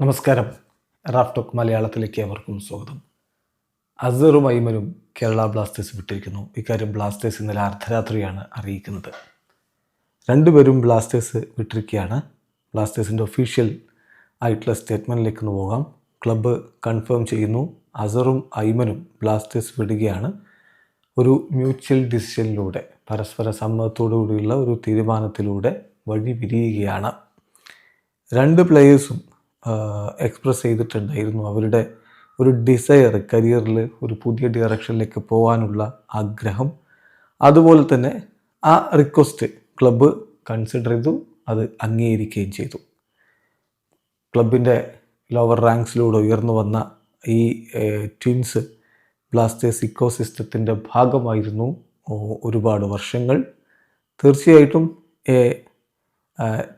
നമസ്കാരം. Raf talk മലയാളത്തിലേക്ക് അവർക്കും സ്വാഗതം. അസറും ഐമനും കേരള ബ്ലാസ്റ്റേഴ്സ് വിട്ടിരിക്കുന്നു. ഇക്കാര്യം ബ്ലാസ്റ്റേഴ്സ് ഇന്നലെ അർദ്ധരാത്രിയാണ് അറിയിക്കുന്നത്. രണ്ടുപേരും ബ്ലാസ്റ്റേഴ്സ് വിട്ടിരിക്കുകയാണ്. ബ്ലാസ്റ്റേഴ്സിൻ്റെ ഒഫീഷ്യൽ ആയിട്ടുള്ള സ്റ്റേറ്റ്മെൻറ്റിലേക്ക് ഒന്ന് പോകാം. ക്ലബ്ബ് കൺഫേം ചെയ്യുന്നു, അസറും ഐമനും ബ്ലാസ്റ്റേഴ്സ് വിടുകയാണ്. ഒരു മ്യൂച്വൽ ഡിസിഷനിലൂടെ, പരസ്പര സമ്മതത്തോടുകൂടിയുള്ള ഒരു തീരുമാനത്തിലൂടെ വഴി പിരിയുകയാണ്. രണ്ട് പ്ലെയേഴ്സും എക്സ്പ്രസ് ചെയ്തിട്ടുണ്ടായിരുന്നു അവരുടെ ഒരു ഡിസയർ, കരിയറിൽ ഒരു പുതിയ ഡയറക്ഷനിലേക്ക് പോകാനുള്ള ആഗ്രഹം. അതുപോലെ തന്നെ ആ റിക്വസ്റ്റ് ക്ലബ്ബ് കൺസിഡർ ചെയ്തു, അത് അംഗീകരിക്കുകയും ചെയ്തു. ക്ലബിൻ്റെ ലോവർ റാങ്ക്സിലൂടെ ഉയർന്നു വന്ന ഈ ട്വിൻസ് ബ്ലാസ്റ്റേഴ്സ് ഇക്കോസിസ്റ്റത്തിൻ്റെ ഭാഗമായിരുന്നു ഒരുപാട് വർഷങ്ങൾ. തീർച്ചയായിട്ടും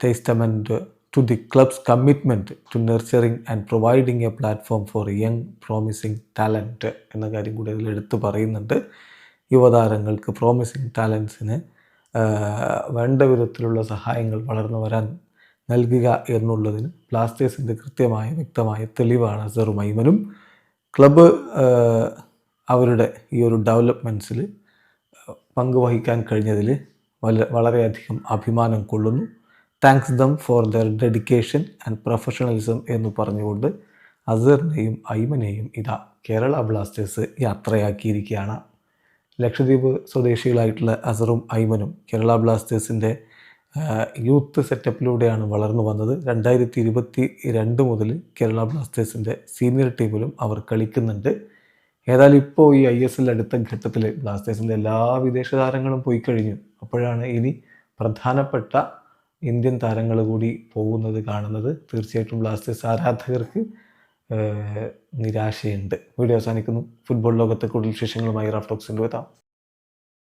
testament to the club's commitment to nurturing and providing a platform for young promising talent എന്ന കാര്യം കൂടി അതിൽ എടുത്തു പറയുന്നുണ്ട്. യുവതാരങ്ങൾക്ക്, പ്രോമിസിങ് ടാലൻസിന് വേണ്ട വിധത്തിലുള്ള സഹായങ്ങൾ വളർന്നു വരാൻ നൽകുക എന്നുള്ളതിന് ബ്ലാസ്റ്റേഴ്സിൻ്റെ കൃത്യമായ വ്യക്തമായ തെളിവാണ് അസറും ഐമനും. ക്ലബ്ബ് അവരുടെ ഈ ഒരു ഡെവലപ്മെൻറ്റ്സിൽ പങ്കുവഹിക്കാൻ കഴിഞ്ഞതിൽ വളരെയധികം അഭിമാനം കൊള്ളുന്നു. Thanks them for there dedication and professionalism എന്ന് പറഞ്ഞുകൊണ്ട് അസറിനെയും ഐമനെയും ഇതാ കേരള ബ്ലാസ്റ്റേഴ്സ് യാത്രയാക്കിയിരിക്കുകയാണ്. ലക്ഷദ്വീപ് സ്വദേശികളായിട്ടുള്ള അസറും ഐമനും കേരള ബ്ലാസ്റ്റേഴ്സിൻ്റെ യൂത്ത് സെറ്റപ്പിലൂടെയാണ് വളർന്നു വന്നത്. 2022 മുതൽ കേരള ബ്ലാസ്റ്റേഴ്സിൻ്റെ സീനിയർ ടീമിലും അവർ കളിക്കുന്നുണ്ട്. ഏതായാലും ഇപ്പോൾ ഈ ISL അടുത്ത ഘട്ടത്തിൽ ബ്ലാസ്റ്റേഴ്സിൻ്റെ എല്ലാ വിദേശ താരങ്ങളും പോയി കഴിഞ്ഞു. അപ്പോഴാണ് ഇനി പ്രധാനപ്പെട്ട ഇന്ത്യൻ താരങ്ങൾ കൂടി പോകുന്നത് കാണുന്നത്. തീർച്ചയായിട്ടും ബ്ലാസ്റ്റേഴ്സ് ആരാധകർക്ക് നിരാശയുണ്ട്. വീഡിയോ അവസാനിക്കുന്നു. ഫുട്ബോൾ ലോകത്തെ കൂടുതൽ വിശേഷങ്ങളുമായി റാഫ് ടോക്സിൻ്റെ എത്താം.